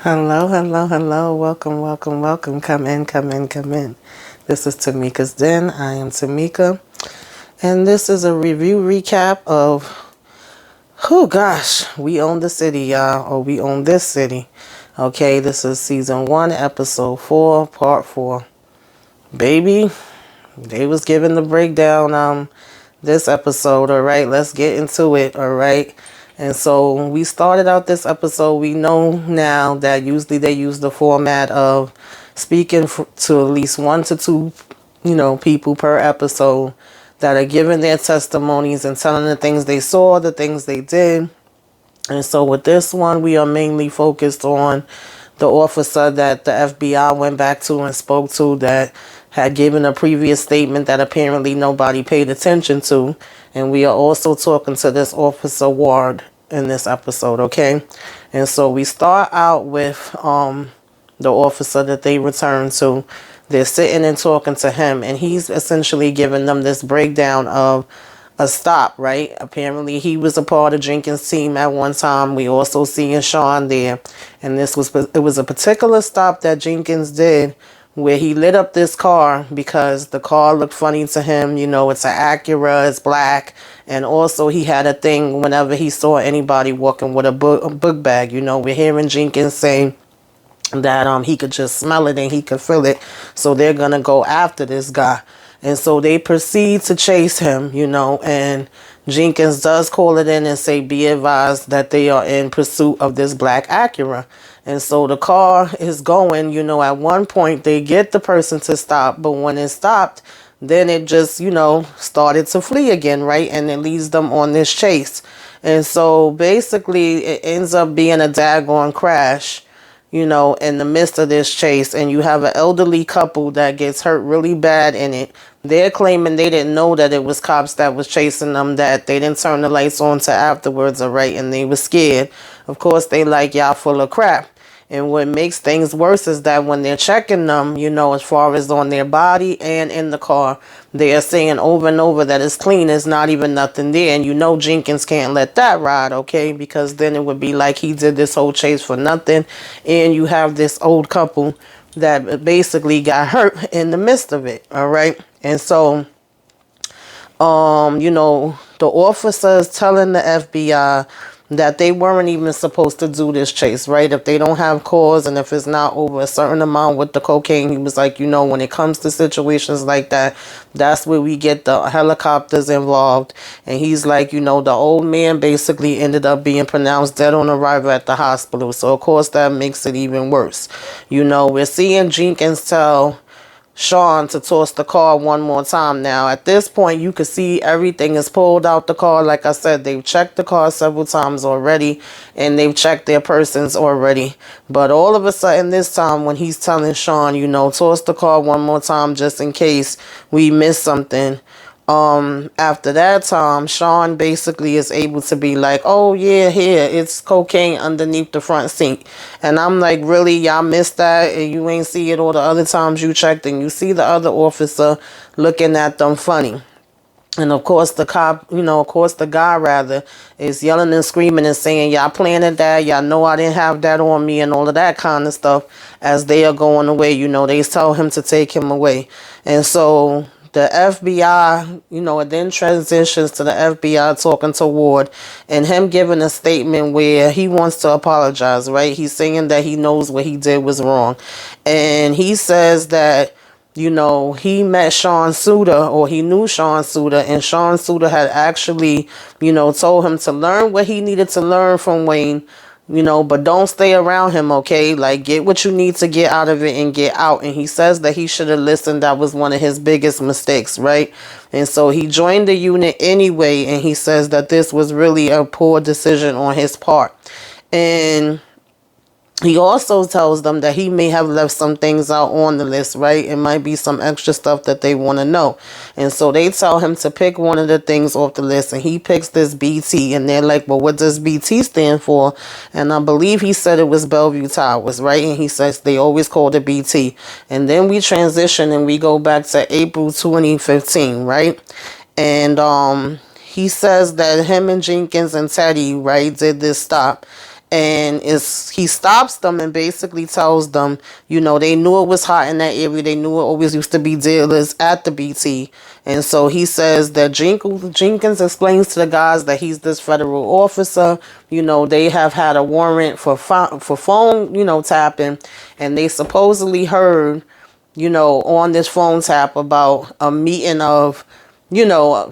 Hello, hello, hello. Welcome, welcome, welcome. Come in, come in, come in. This is Tamika's Den. I am Tamika. And this is a review recap of, oh gosh, We Own the City, y'all. Or We Own This City. Okay, this is season 1, episode 4, part 4. Baby, they was giving the breakdown this episode, all right? Let's get into it, all right? And so we started out this episode. We know now that usually they use the format of speaking to at least 1 to 2, people per episode that are giving their testimonies and telling the things they saw, the things they did. And so with this one, we are mainly focused on the officer that the FBI went back to and spoke to that had given a previous statement that apparently nobody paid attention to. And we are also talking to this officer Ward in this episode, okay? And so we start out with the officer that they return to. They're sitting and talking to him, and he's essentially giving them this breakdown of a stop, right? Apparently he was a part of Jenkins' team at one time. We also see Sean there, and it was a particular stop that Jenkins did where he lit up this car because the car looked funny to him. It's an Acura, it's black, and also he had a thing whenever he saw anybody walking with a book bag. We're hearing Jenkins say that he could just smell it and he could feel it, so they're gonna go after this guy. And so they proceed to chase him, and Jenkins does call it in and say, be advised that they are in pursuit of this black Acura. And so the car is going, at one point they get the person to stop, but when it stopped, then it just, started to flee again, right? And it leads them on this chase. And so basically it ends up being a daggone crash, in the midst of this chase, and you have an elderly couple that gets hurt really bad in it. They're claiming they didn't know that it was cops that was chasing them, that they didn't turn the lights on till afterwards, all right, and they were scared. Of course, they like, y'all full of crap. And what makes things worse is that when they're checking them, as far as on their body and in the car, they are saying over and over that it's clean, there's not even nothing there. And Jenkins can't let that ride, okay? Because then it would be like he did this whole chase for nothing. And you have this old couple that basically got hurt in the midst of it, all right? And so, the officers telling the FBI that they weren't even supposed to do this chase, right? If they don't have cause and if it's not over a certain amount with the cocaine, he was like, when it comes to situations like that, that's where we get the helicopters involved. And he's like, the old man basically ended up being pronounced dead on arrival at the hospital. So, of course, that makes it even worse. We're seeing Jenkins tell Sean to toss the car one more time. Now, at this point, you can see everything is pulled out the car. Like I said, they've checked the car several times already, and they've checked their persons already. But all of a sudden, this time, when he's telling Sean, toss the car one more time just in case we miss something, after that time, Sean basically is able to be like, oh yeah, here, it's cocaine underneath the front seat. And I'm like, really, y'all missed that and you ain't see it all the other times you checked, and you see the other officer looking at them funny. And of course the guy rather is yelling and screaming and saying, y'all planted that, y'all know I didn't have that on me, and all of that kind of stuff. As they are going away, they tell him to take him away. And so the FBI, it then transitions to the FBI talking to Ward and him giving a statement where he wants to apologize, right? He's saying that he knows what he did was wrong. And he says that, he met Sean Suter, or he knew Sean Suter, and Sean Suter had actually, told him to learn what he needed to learn from Wayne, but don't stay around him, okay? Like, get what you need to get out of it and get out. And he says that he should have listened. That was one of his biggest mistakes, right? And so he joined the unit anyway, and he says that this was really a poor decision on his part. And he also tells them that he may have left some things out on the list, right? It might be some extra stuff that they want to know. And so they tell him to pick one of the things off the list, and he picks this BT. And they're like, well, what does BT stand for? And I believe he said it was Bellevue Towers, right? And he says they always called it BT. And then we transition and we go back to April 2015, right? And he says that him and Jenkins and Teddy, right, did this stop. and he stops them and basically tells them, they knew it was hot in that area. They knew it always used to be dealers at the BT. And so he says that Jenkins explains to the guys that he's this federal officer. They have had a warrant for phone, tapping, and they supposedly heard, on this phone tap about a meeting of,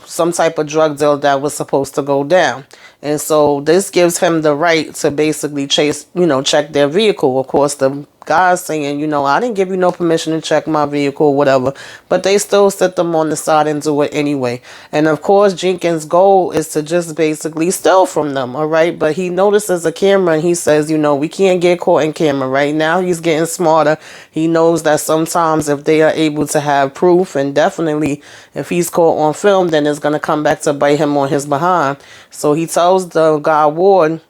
some type of drug deal that was supposed to go down. And so this gives him the right to basically check their vehicle. Of course, the guy's saying, I didn't give you no permission to check my vehicle or whatever, but they still sit them on the side and do it anyway. And of course, Jenkins' goal is to just basically steal from them, all right? But he notices a camera and he says, we can't get caught in camera. Right now, he's getting smarter. He knows that sometimes if they are able to have proof, and definitely if he's caught on film, then it's going to come back to bite him on his behind. So he tells the guy Ward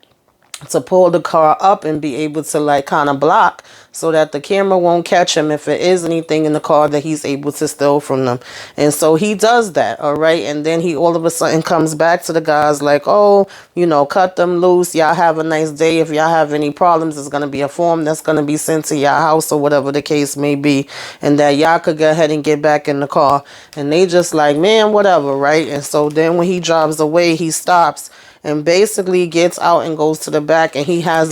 to pull the car up and be able to kind of block so that the camera won't catch him if it is anything in the car that he's able to steal from them. And so he does that, all right? And then he all of a sudden comes back to the guys like, oh, cut them loose. Y'all have a nice day. If y'all have any problems, there's going to be a form that's going to be sent to your house or whatever the case may be. And that y'all could go ahead and get back in the car. And they just like, man, whatever, right? And so then when he drives away, he stops and basically gets out and goes to the back, and he has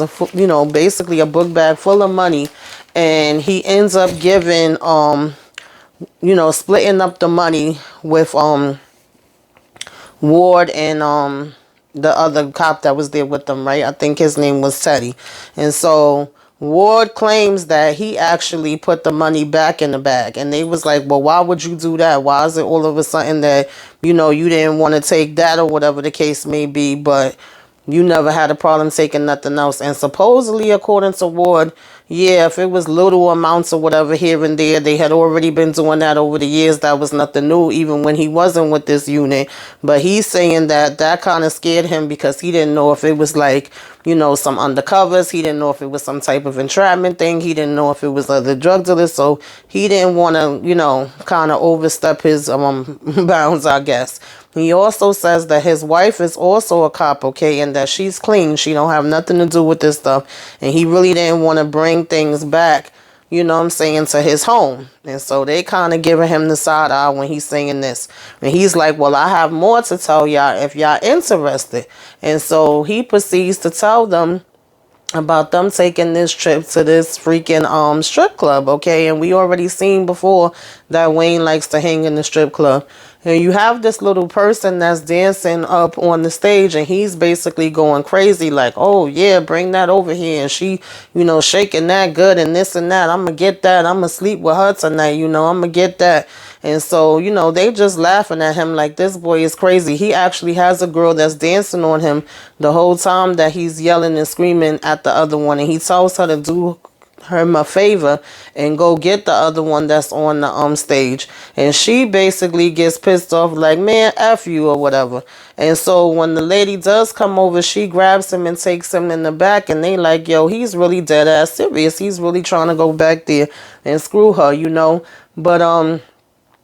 basically a book bag full of money, and he ends up giving splitting up the money with Ward and the other cop that was there with them, right? I think his name was Teddy. And so Ward claims that he actually put the money back in the bag. And they was like, well, why would you do that? Why is it all of a sudden that, you didn't want to take that or whatever the case may be, but you never had a problem taking nothing else? And supposedly, according to Ward, yeah, if it was little amounts or whatever here and there, they had already been doing that over the years. That was nothing new, even when he wasn't with this unit. But he's saying that kind of scared him because he didn't know if it was some undercovers. He didn't know if it was some type of entrapment thing. He didn't know if it was other drug dealers. So he didn't want to, kind of overstep his bounds, I guess. He also says that his wife is also a cop, okay, and that she's clean. She don't have nothing to do with this stuff. And he really didn't want to bring things back, to his home. And so they kind of giving him the side eye when he's saying this. And he's like, well, I have more to tell y'all if y'all interested. And so he proceeds to tell them about them taking this trip to this freaking strip club, okay? And we already seen before that Wayne likes to hang in the strip club. And you have this little person that's dancing up on the stage, and he's basically going crazy like, oh yeah, bring that over here. And she, shaking that good and this and that. I'm going to get that. I'm going to sleep with her tonight. I'm going to get that. And so, they just laughing at him like this boy is crazy. He actually has a girl that's dancing on him the whole time that he's yelling and screaming at the other one. And he tells her to do him a favor and go get the other one that's on the stage. And she basically gets pissed off like, man, F you or whatever. And so when the lady does come over, she grabs him and takes him in the back, and they like, yo, he's really dead ass serious. He's really trying to go back there and screw her, But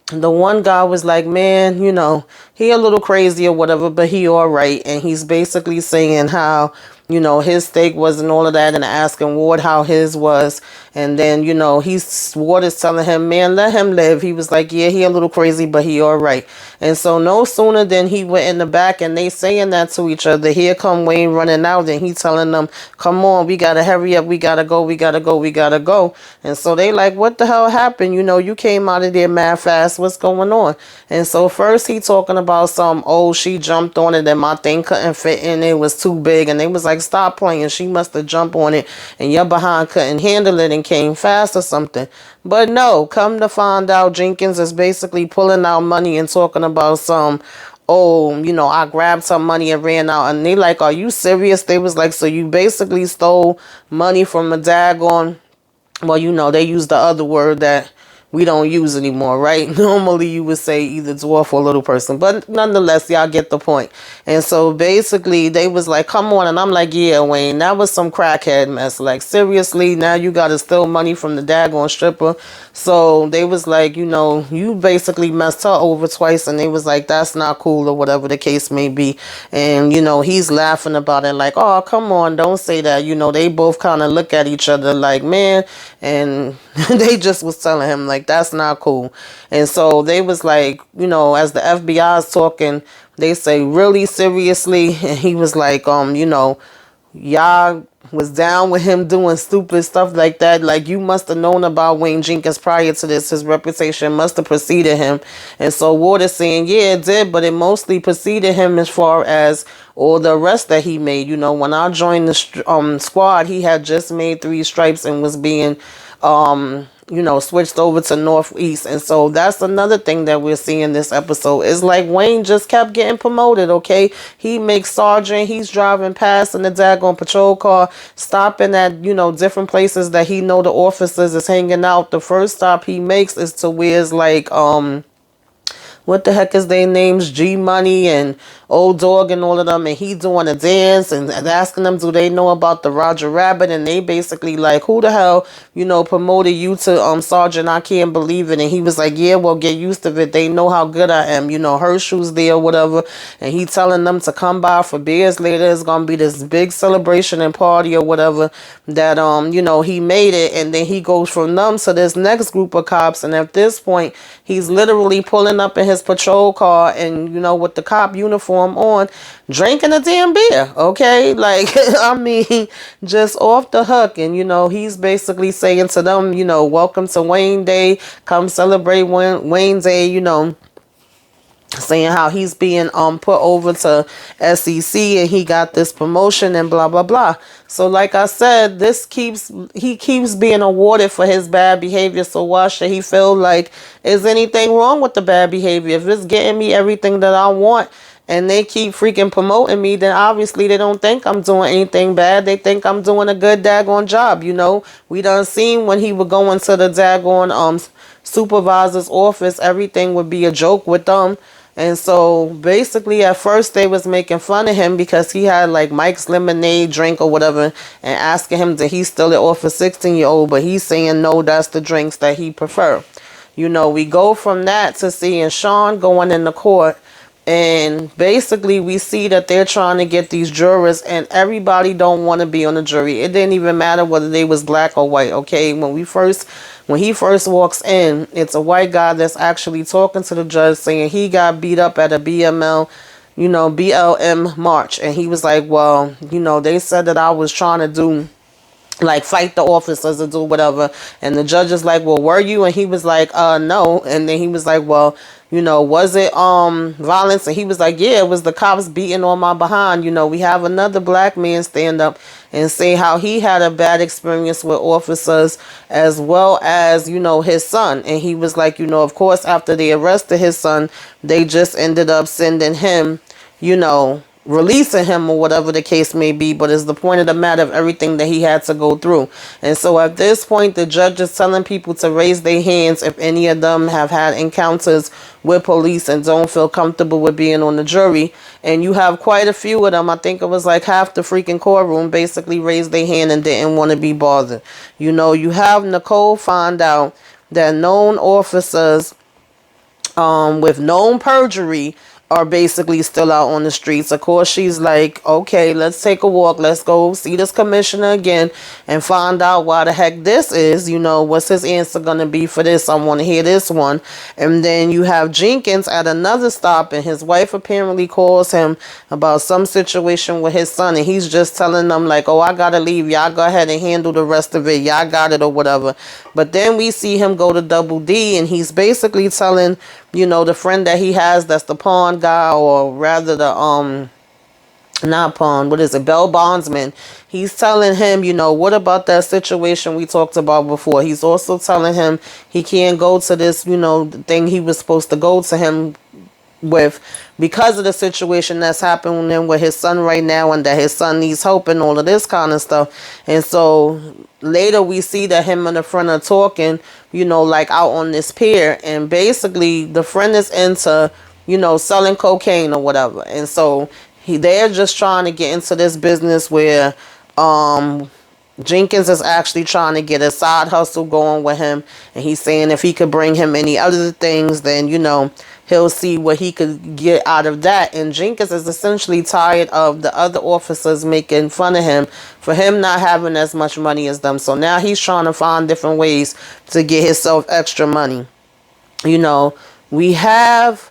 the one guy was like, man, he a little crazy or whatever, but he all right. And he's basically saying how, his steak wasn't all of that, and asking Ward how his was. And then, Ward is telling him, man, let him live. He was like, yeah, he a little crazy, but he all right. And so no sooner than he went in the back and they saying that to each other, here come Wayne running out, and he telling them, come on, we got to hurry up. We got to go. We got to go. We got to go. And so they like, what the hell happened? You came out of there mad fast. What's going on? And so first he talking about she jumped on it and my thing couldn't fit in. It was too big. And they was like, stop playing. She must have jumped on it and your behind couldn't handle it and came fast or something. But no, come to find out, Jenkins is basically pulling out money and talking about I grabbed some money and ran out. And they like, are you serious? They was like, so you basically stole money from a daggone, well, they used the other word that we don't use anymore, right? Normally you would say either dwarf or little person, but nonetheless, y'all get the point. And so basically they was like, come on. And I'm like, yeah, Wayne, that was some crackhead mess. Like, seriously, now you got to steal money from the daggone stripper. So they was like, you basically messed her over twice. And they was like, that's not cool, or whatever the case may be. And, he's laughing about it like, oh, come on, don't say that. They both kind of look at each other like, man. And they just was telling him like, that's not cool. And so they was like, as the FBI is talking, they say, really, seriously? And he was like, y'all was down with him doing stupid stuff like that. Like, you must have known about Wayne Jenkins prior to this. His reputation must have preceded him. And so Waters saying, yeah, it did, but it mostly preceded him as far as all the arrests that he made. When I joined the squad, he had just made 3 stripes and was being switched over to Northeast. And so that's another thing that we're seeing this episode. Is like Wayne just kept getting promoted, okay? He makes sergeant, he's driving past in the daggone patrol car, stopping at, different places that he know the officers is hanging out. The first stop he makes is to where it's like, what the heck is their names? G Money and Old Dog and all of them. And he doing a dance and asking them, do they know about the Roger Rabbit? And they basically like, who the hell, promoted you to Sergeant? I can't believe it. And he was like, yeah, well, get used to it. They know how good I am. Her shoes there or whatever. And he telling them to come by for beers later. It's going to be this big celebration and party or whatever that, he made it. And then he goes from them to this next group of cops. And at this point, he's literally pulling up in his patrol car and, with the cop uniform on, drinking a damn beer, okay? Like, I mean, just off the hook. And, he's basically saying to them, welcome to Wayne Day. Come celebrate Wayne Day, saying how he's being put over to SEC and he got this promotion and blah blah blah. So like I said, he keeps being awarded for his bad behavior. So why should he feel like is anything wrong with the bad behavior? If it's getting me everything that I want and they keep freaking promoting me, then obviously they don't think I'm doing anything bad. They think I'm doing a good daggone job. We done seen when he would go into the daggone supervisor's office, everything would be a joke with them. And so basically at first they was making fun of him because he had like Mike's lemonade drink or whatever and asking him did he steal it off a 16-year-old, but he's saying no, that's the drinks that he prefer. We go from that to seeing Sean going in the court, and basically we see that they're trying to get these jurors and everybody don't want to be on the jury. It didn't even matter whether they was black or white, okay? When he first walks in, it's a white guy that's actually talking to the judge saying he got beat up at a BLM march. And he was like, well, they said that I was trying to do like fight the officers or do whatever. And the judge is like, well, were you? And he was like, no. And then he was like, well, was it violence? And he was like, yeah, it was the cops beating on my behind. We have another black man stand up and say how he had a bad experience with officers as well as, his son. And he was like, of course, after they arrested his son, they just ended up sending him, releasing him or whatever the case may be, but it's the point of the matter of everything that he had to go through. And so at this point, the judge is telling people to raise their hands if any of them have had encounters with police and don't feel comfortable with being on the jury. And you have quite a few of them. I think it was like half the freaking courtroom basically raised their hand and didn't want to be bothered. You have Nicole find out that known officers with known perjury are basically still out on the streets. Of course, she's like, okay, let's take a walk. Let's go see this commissioner again and find out why the heck this is. What's his answer going to be for this? I want to hear this one. And then you have Jenkins at another stop, and his wife apparently calls him about some situation with his son. And he's just telling them like, oh, I got to leave. Y'all go ahead and handle the rest of it. Y'all got it or whatever. But then we see him go to Double D, and he's basically telling the friend that he has that's the pawn guy, or rather the not pawn, what is it, bail bondsman. He's telling him, what about that situation we talked about before? He's also telling him he can't go to this, thing he was supposed to go to him with, because of the situation that's happening with his son right now, and that his son needs help and all of this kind of stuff. And so later we see that him and the friend are talking, like out on this pier, and basically the friend is into, selling cocaine or whatever. And so they're just trying to get into this business where Jenkins is actually trying to get a side hustle going with him, and he's saying if he could bring him any other things, then he'll see what he could get out of that. And Jenkins is essentially tired of the other officers making fun of him for him not having as much money as them. So now he's trying to find different ways to get himself extra money. We have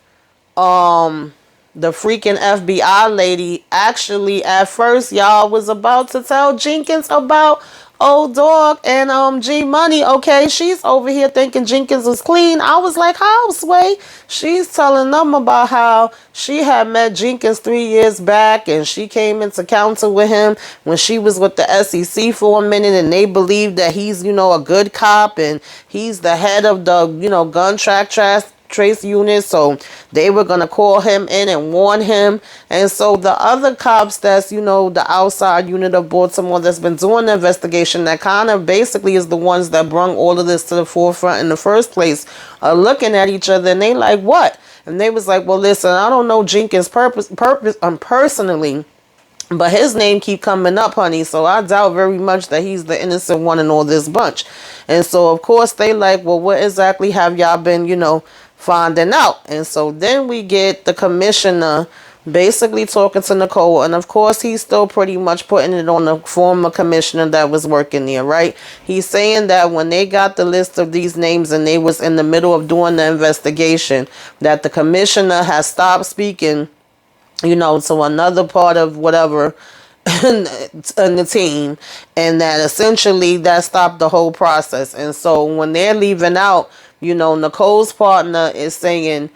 the freaking FBI lady actually at first, y'all, was about to tell Jenkins about old dog and G Money. Okay, she's over here thinking Jenkins was clean. I was like, how, Sway? She's telling them about how she had met Jenkins 3 years back, and she came into counsel with him when she was with the SEC for a minute, and they believe that he's a good cop, and he's the head of the gun trace unit, so they were gonna call him in and warn him. And so the other cops that's the outside unit of Baltimore that's been doing the investigation, that kind of basically is the ones that brung all of this to the forefront in the first place, are looking at each other, and they like, what? And they was like, well, listen, I don't know Jenkins personally, but his name keep coming up, honey, so I doubt very much that he's the innocent one in all this bunch. And so of course they like, well, what exactly have y'all been finding out? And so then we get the commissioner basically talking to Nicole, and of course he's still pretty much putting it on the former commissioner that was working there, right? He's saying that when they got the list of these names and they was in the middle of doing the investigation, that the commissioner has stopped speaking to another part of whatever in the team, and that essentially that stopped the whole process. And so when they're leaving out, Nicole's partner is saying,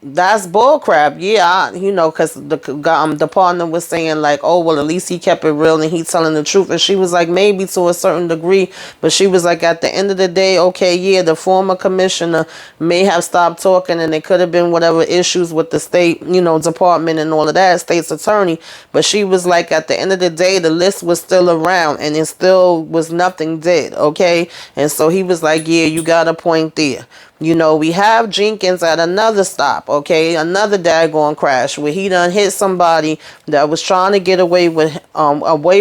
that's bullcrap. Yeah, because the partner was saying like, oh, well, at least he kept it real and he's telling the truth. And she was like, maybe to a certain degree, but she was like, at the end of the day, okay, yeah, the former commissioner may have stopped talking, and it could have been whatever issues with the state, department and all of that, state's attorney. But she was like, at the end of the day, the list was still around, and it still was nothing did, okay? And so he was like, yeah, you got a point there. We have Jenkins at another stop, okay, another daggone crash where he done hit somebody that was trying to get away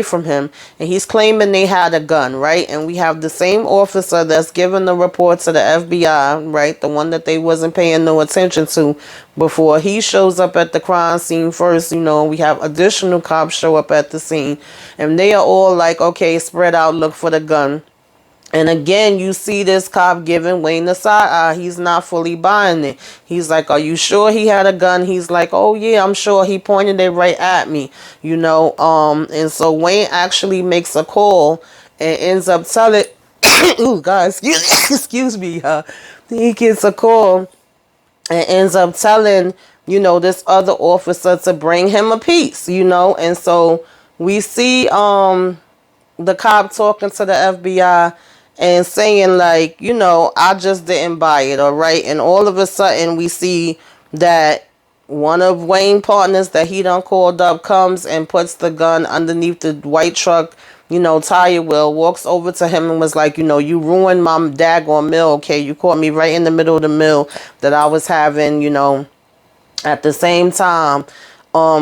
from him, and he's claiming they had a gun, right? And we have the same officer that's giving the report to the FBI, right, the one that they wasn't paying no attention to before. He shows up at the crime scene first. We have additional cops show up at the scene, and they are all like, okay, spread out, look for the gun. And again, you see this cop giving Wayne the side eye. He's not fully buying it. He's like, are you sure he had a gun? He's like, oh yeah, I'm sure. He pointed it right at me, and so Wayne actually makes a call and ends up telling, oh God, excuse me. He gets a call and ends up telling, this other officer to bring him a piece, and so we see, the cop talking to the FBI and saying like, I just didn't buy it, all right? And all of a sudden we see that one of Wayne's partners that he done called up comes and puts the gun underneath the white truck, tire wheel, walks over to him and was like, you ruined my daggone meal, okay? You caught me right in the middle of the meal that I was having, At the same time,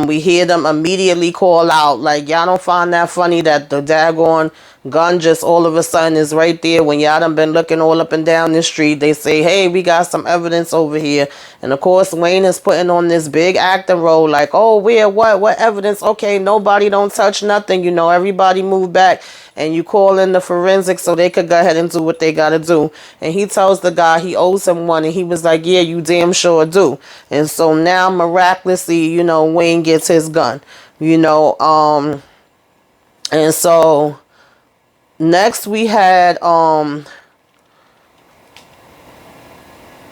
we hear them immediately call out, like, y'all don't find that funny that the daggone gun just all of a sudden is right there when y'all done been looking all up and down the street. They say, hey, we got some evidence over here. And of course, Wayne is putting on this big acting role like, oh, where, what evidence? Okay, nobody don't touch nothing. Everybody move back. And you call in the forensics so they could go ahead and do what they got to do. And he tells the guy he owes him one. And he was like, yeah, you damn sure do. And so now miraculously, Wayne gets his gun, and so next we had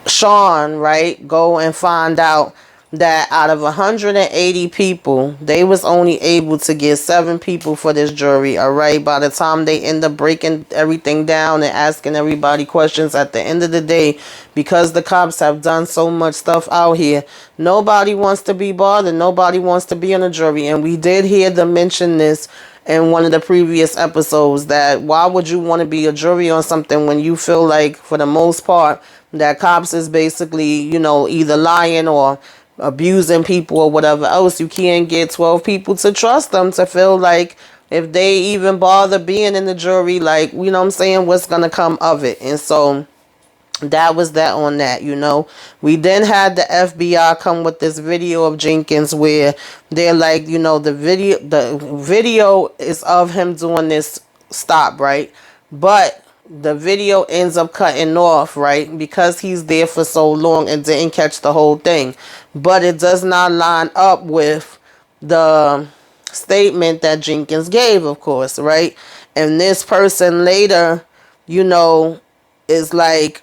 Sean, right, go and find out that out of 180 people, they was only able to get 7 people for this jury. All right, by the time they end up breaking everything down and asking everybody questions, at the end of the day, because the cops have done so much stuff out here, nobody wants to be bothered, nobody wants to be on a jury. And we did hear them mention this in one of the previous episodes, that why would you want to be a jury on something when you feel like, for the most part, that cops is basically, either lying or abusing people or whatever else. You can't get 12 people to trust them, to feel like if they even bother being in the jury, like, what I'm saying, what's gonna come of it. And so that was that on that. We then had the FBI come with this video of Jenkins where they're like, the video is of him doing this stop, right? But the video ends up cutting off, right? Because he's there for so long and didn't catch the whole thing. But it does not line up with the statement that Jenkins gave, of course, right? And this person later, is like,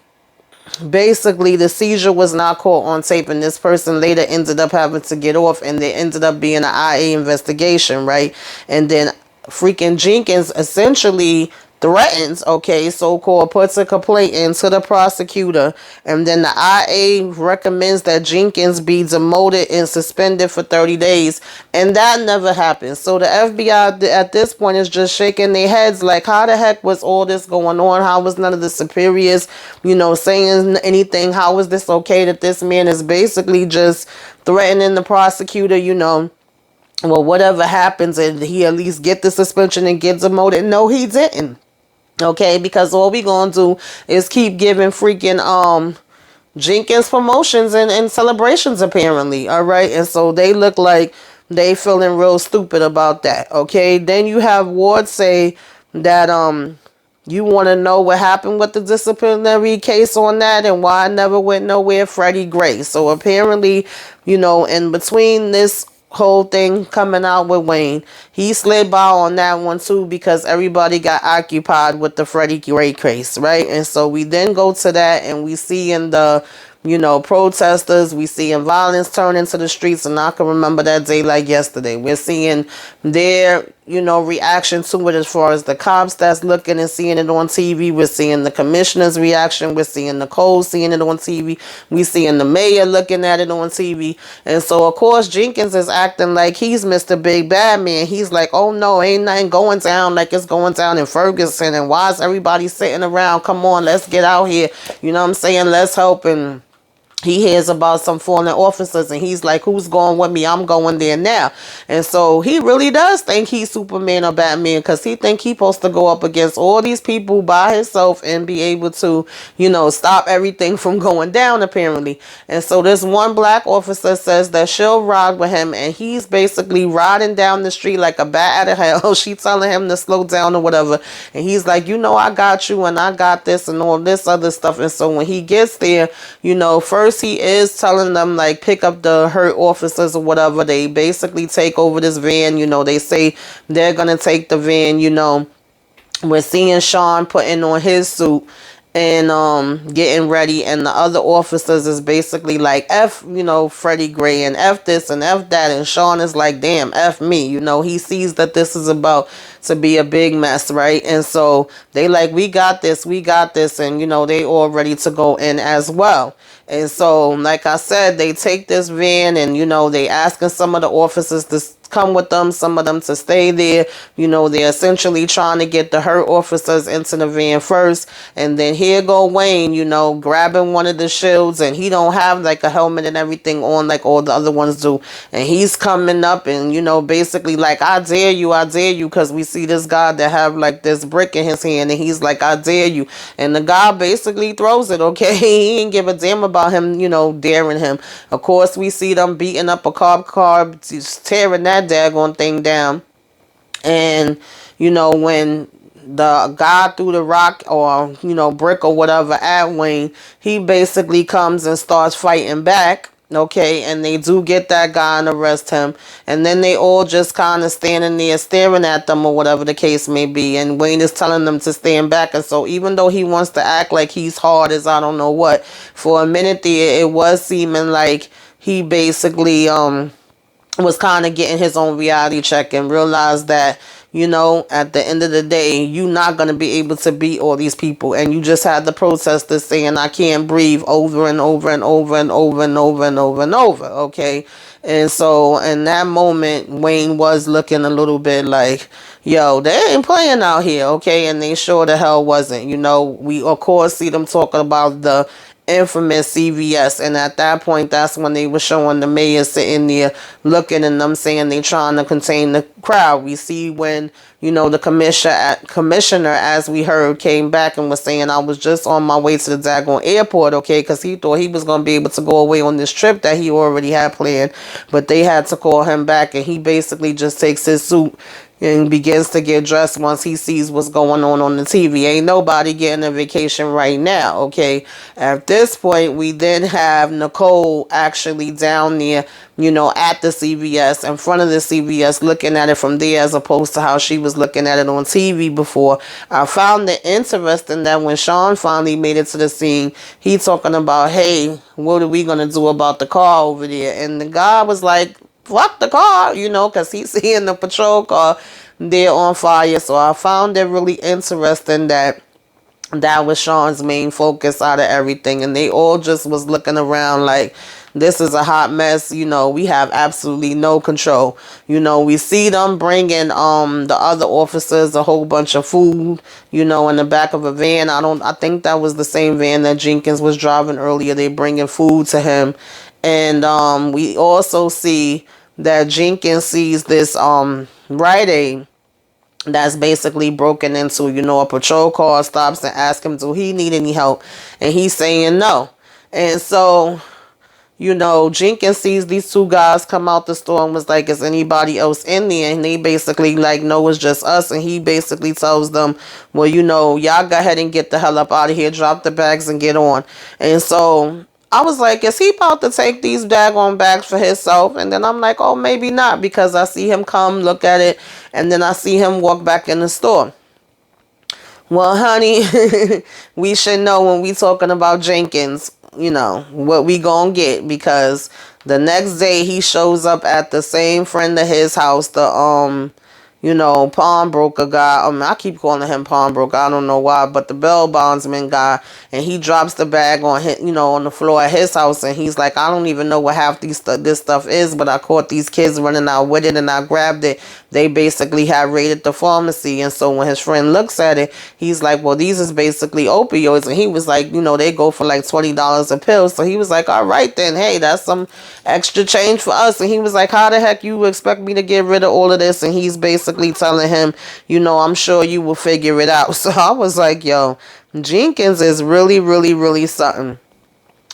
basically the seizure was not caught on tape, and this person later ended up having to get off, and there ended up being an IA investigation, right? And then freaking Jenkins essentially threatens, so-called, puts a complaint into the prosecutor, and then the IA recommends that Jenkins be demoted and suspended for 30 days, and that never happened. So the FBI at this point is just shaking their heads like, how the heck was all this going on? How was none of the superiors, saying anything? How is this okay that this man is basically just threatening the prosecutor, well, whatever happens, and he at least get the suspension and get demoted? No, he didn't. Okay, because all we gonna do is keep giving freaking Jenkins promotions and celebrations, apparently. All right, and so they look like they feeling real stupid about that. Okay, then you have Ward say that you want to know what happened with the disciplinary case on that and why I never went nowhere, Freddie Gray. So apparently, in between this whole thing coming out with Wayne, he slid by on that one too, because everybody got occupied with the Freddie Gray case, right? And so we then go to that, and we see in the protesters, we seeing violence turn into the streets, and I can remember that day like yesterday. We're seeing their reaction to it, as far as the cops that's looking and seeing it on TV. We're seeing the commissioner's reaction. We're seeing Nicole seeing it on TV. We seeing the mayor looking at it on TV. And so, of course, Jenkins is acting like he's Mr. Big Bad Man. He's like, oh no, ain't nothing going down like it's going down in Ferguson. And why is everybody sitting around? Come on, let's get out here. You know what I'm saying? Let's help. And he hears about some fallen officers, and he's like, who's going with me? I'm going there now. And so he really does think he's Superman or Batman, because he think he's supposed to go up against all these people by himself and be able to, stop everything from going down, apparently. And so this one black officer says that she'll ride with him, and he's basically riding down the street like a bat out of hell. She telling him to slow down or whatever. And he's like, I got you, and I got this and all this other stuff. And so when he gets there, first he is telling them, like, pick up the hurt officers or whatever. They basically take over this van. They say they're going to take the van. We're seeing Sean putting on his suit and getting ready, and the other officers is basically like, F, Freddie Gray, and F this and F that. And Sean is like, damn, F me. He sees that this is about to be a big mess, right? And so they like, we got this, and they all ready to go in as well. And so, like I said, they take this van, and they asking some of the officers to come with them, some of them to stay there. They're essentially trying to get the hurt officers into the van first. And then here go Wayne, grabbing one of the shields, and he don't have like a helmet and everything on like all the other ones do. And he's coming up and, basically like, I dare you, because we see this guy that have like this brick in his hand, and he's like, I dare you. And the guy basically throws it, okay? He ain't give a damn about him, daring him. Of course, we see them beating up a cop car, just tearing that daggone thing down. And when the guy threw the rock or brick or whatever at Wayne, he basically comes and starts fighting back. Okay, and they do get that guy and arrest him, and then they all just kind of standing there staring at them or whatever the case may be, and Wayne is telling them to stand back. And so even though he wants to act like he's hard as I don't know what, for a minute there it was seeming like he basically was kind of getting his own reality check and realized that, at the end of the day, you're not going to be able to beat all these people. And you just had the protesters saying, I can't breathe, over and over and over and over and over and over and over. Okay. And so in that moment, Wayne was looking a little bit like, yo, they ain't playing out here. Okay. And they sure the hell wasn't. We of course see them talking about the infamous CVS, and at that point, that's when they were showing the mayor sitting there looking, and them saying they trying to contain the crowd. We see when the commissioner, as we heard, came back and was saying, I was just on my way to the daggone airport, okay, because he thought he was going to be able to go away on this trip that he already had planned, but they had to call him back, and he basically just takes his suit and begins to get dressed once he sees what's going on the TV. Ain't nobody getting a vacation right now, okay? At this point, we then have Nicole actually down there, at the CVS, in front of the CVS, looking at it from there as opposed to how she was looking at it on TV before. I found it interesting that when Sean finally made it to the scene, he talking about, hey, what are we going to do about the car over there? And the guy was like, fuck the car, because he's seeing the patrol car there on fire. So I found it really interesting that was Sean's main focus out of everything. And they all just was looking around like, this is a hot mess. We have absolutely no control. We see them bringing the other officers a whole bunch of food, in the back of a van. I think that was the same van that Jenkins was driving earlier. They bringing food to him. And we also see that Jenkins sees this Rite Aid that's basically broken into, a patrol car, stops and asks him, do he need any help? And he's saying no. And so, Jenkins sees these two guys come out the store and was like, is anybody else in there? And they basically like, no, it's just us. And he basically tells them, well, y'all go ahead and get the hell up out of here, drop the bags and get on. And so I was like, is he about to take these daggone bags for himself? And then I'm like, oh, maybe not, because I see him come, look at it, and then I see him walk back in the store. Well, honey, we should know when we talking about Jenkins, what we gonna get, because the next day he shows up at the same friend of his house, the pawnbroker guy. I keep calling him pawnbroker. I don't know why, but the bail bondsman guy, and he drops the bag on his, on the floor at his house, and he's like, I don't even know what half this stuff is, but I caught these kids running out with it, and I grabbed it. They basically had raided the pharmacy, and so when his friend looks at it, he's like, well, these is basically opioids, and he was like, they go for like $20 a pill. So he was like, all right then, hey, that's some extra change for us. And he was like, how the heck you expect me to get rid of all of this? And he's basically telling him, I'm sure you will figure it out. So I was like, yo, Jenkins is really, really, really something.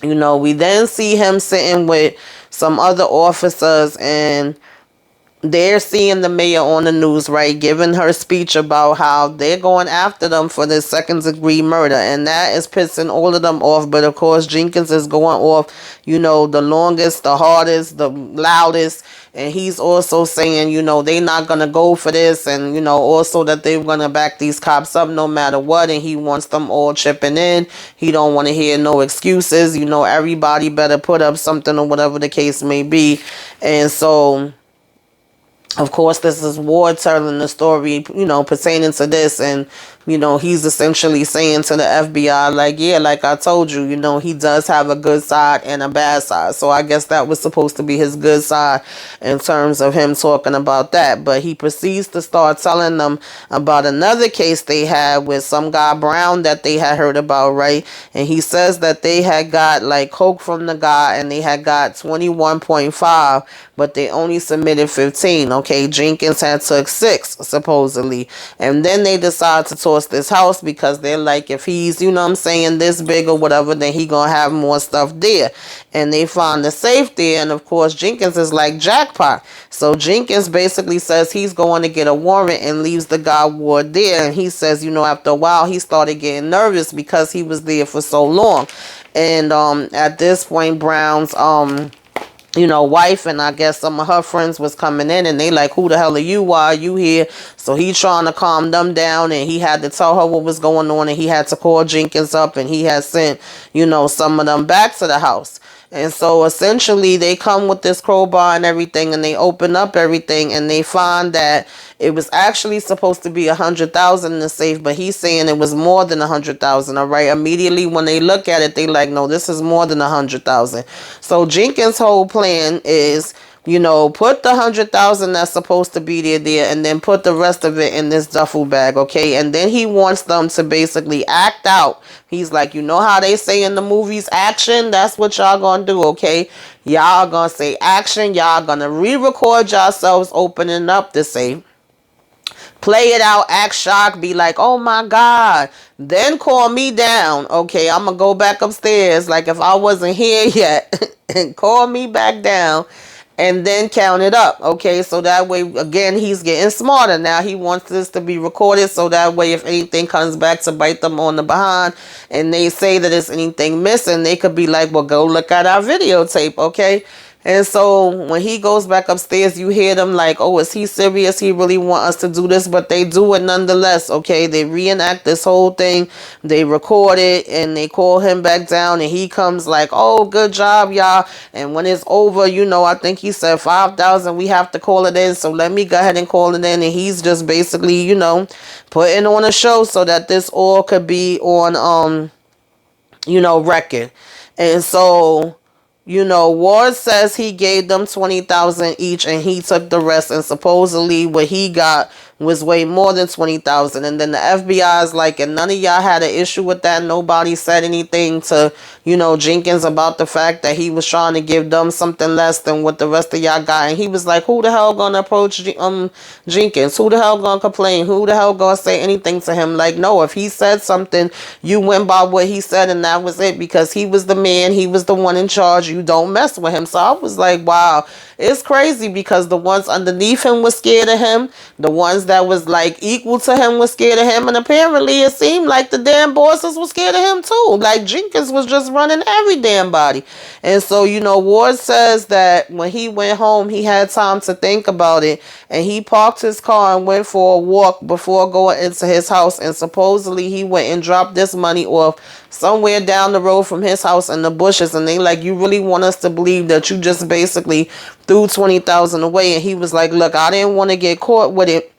We then see him sitting with some other officers, and they're seeing the mayor on the news, right, giving her speech about how they're going after them for this second-degree murder, and that is pissing all of them off. But of course, Jenkins is going off, the longest, the hardest, the loudest, and he's also saying, they're not gonna go for this, and also that they're gonna back these cops up no matter what, and he wants them all chipping in. He don't want to hear no excuses. Everybody better put up something or whatever the case may be. And so, of course, this is Ward telling the story, pertaining to this. And, he's essentially saying to the FBI, like, yeah, like I told you, he does have a good side and a bad side. So I guess that was supposed to be his good side in terms of him talking about that. But he proceeds to start telling them about another case they had with some guy, Brown, that they had heard about, right? And he says that they had got like coke from the guy, and they had got 21.5, but they only submitted 15. Okay, Jenkins had took 6 supposedly, and then they decide to toss this house because they're like, if he's this big or whatever, then he gonna have more stuff there. And they find the safe there, and of course Jenkins is like, jackpot. So Jenkins basically says he's going to get a warrant and leaves the guy Ward there. And he says, after a while he started getting nervous because he was there for so long. And at this point, Brown's wife and I guess some of her friends was coming in, and they like, who the hell are you? Why are you here? So he trying to calm them down, and he had to tell her what was going on, and he had to call Jenkins up, and he had sent, some of them back to the house. And so essentially they come with this crowbar and everything, and they open up everything, and they find that it was actually supposed to be 100,000 in the safe, but he's saying it was more than 100,000. All right. Immediately when they look at it, they like, no, this is more than 100,000. So Jenkins' whole plan is, put the 100,000 that's supposed to be there, and then put the rest of it in this duffel bag, okay? And then he wants them to basically act out. He's like, you know how they say in the movies, action? That's what y'all gonna do, okay? Y'all gonna say action. Y'all gonna re-record yourselves opening up the safe. Play it out, act shocked, be like, oh my God. Then call me down. Okay, I'm gonna go back upstairs like if I wasn't here yet and call me back down. And then count it up. Okay, so that way, again, he's getting smarter. Now he wants this to be recorded so that way if anything comes back to bite them on the behind and they say that there's anything missing, they could be like, well, go look at our videotape, okay? And so when he goes back upstairs, you hear them like, oh, is he serious? He really want us to do this? But they do it nonetheless, okay? They reenact this whole thing. They record it, and they call him back down, and he comes like, oh, good job, y'all. And when it's over, I think he said 5,000, we have to call it in. So let me go ahead and call it in. And he's just basically, putting on a show so that this all could be on, record. And so... Ward says he gave them 20,000 each and he took the rest, and supposedly what he got was way more than 20,000. And then the FBI is like, and none of y'all had an issue with that. Nobody said anything to, Jenkins about the fact that he was trying to give them something less than what the rest of y'all got. And he was like, who the hell gonna approach Jenkins? Who the hell gonna complain? Who the hell gonna say anything to him? Like, no, if he said something, you went by what he said and that was it, because he was the man. He was the one in charge. You don't mess with him. So I was like, wow, it's crazy, because the ones underneath him was scared of him. The ones that was like equal to him was scared of him. And apparently it seemed like the damn bosses were scared of him too. Like Jenkins was just running every damn body. And so, Ward says that when he went home, he had time to think about it. And he parked his car and went for a walk before going into his house. And supposedly he went and dropped this money off somewhere down the road from his house in the bushes. And they like, you really want us to believe that you just basically threw 20,000 away? And he was like, look, I didn't want to get caught with it,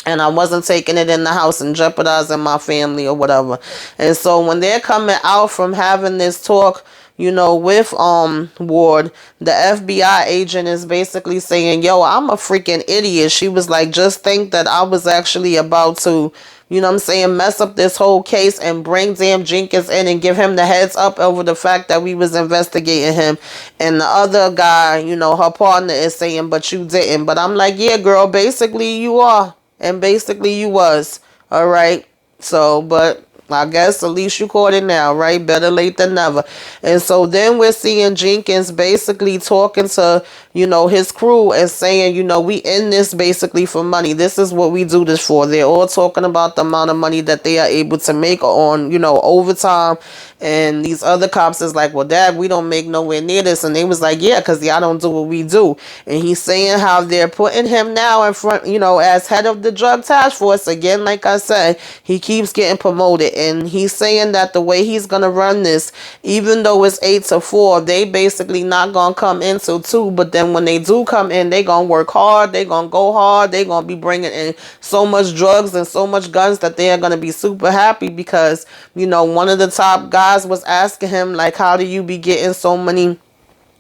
and I wasn't taking it in the house and jeopardizing my family or whatever. And so when they're coming out from having this talk, with Ward, the FBI agent is basically saying, yo, I'm a freaking idiot. She was like, just think that I was actually about to, mess up this whole case and bring damn Jenkins in and give him the heads up over the fact that we was investigating him. And the other guy, her partner is saying, but you didn't. But I'm like, yeah, girl, basically you are. And basically you was. All right. So, but I guess at least you caught it now, right? Better late than never. And so then we're seeing Jenkins basically talking to, his crew and saying, we in this basically for money. This is what we do this for. They're all talking about the amount of money that they are able to make on, overtime. And these other cops is like, well, Dad, we don't make nowhere near this. And they was like, yeah, because y'all don't do what we do. And he's saying how they're putting him now in front, as head of the drug task force. Again, like I said, he keeps getting promoted. And he's saying that the way he's going to run this, even though it's 8 to 4, they basically not going to come in till 2. But then when they do come in, they going to work hard. They going to go hard. They going to be bringing in so much drugs and so much guns that they are going to be super happy, because, one of the top guys was asking him, like, how do you be getting so many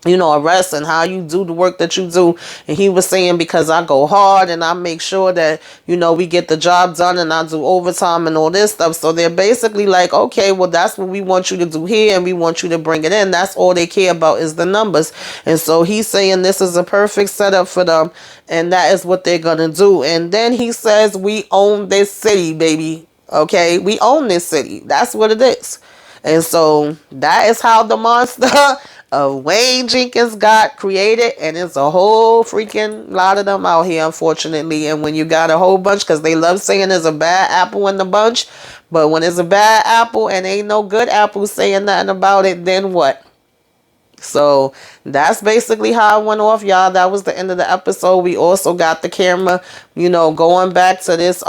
arrests and how you do the work that you do? And he was saying, because I go hard and I make sure that, we get the job done, and I do overtime and all this stuff. So they're basically like, okay, well, that's what we want you to do here, and we want you to bring it in. That's all they care about is the numbers. And so he's saying this is a perfect setup for them, and that is what they're gonna do. And then he says, we own this city, baby. Okay, we own this city. That's what it is. And so that is how the monster of Wayne Jenkins got created. And it's a whole freaking lot of them out here, unfortunately. And when you got a whole bunch, because they love saying there's a bad apple in the bunch. But when it's a bad apple and ain't no good apple saying nothing about it, then what? So that's basically how it went off, y'all. That was the end of the episode. We also got the camera, going back to this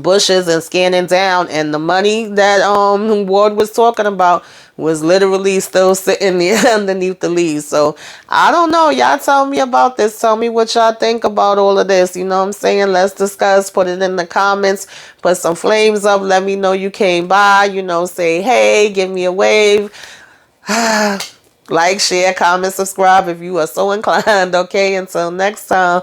bushes and scanning down, and the money that Ward was talking about was literally still sitting there underneath the leaves. So I don't know, y'all tell me about this. Tell me what y'all think about all of this. You know what I'm saying? Let's discuss. Put it in the comments. Put some flames up. Let me know you came by. You know, say hey, give me a wave. Like, share, comment, subscribe if you are so inclined. Okay, until next time.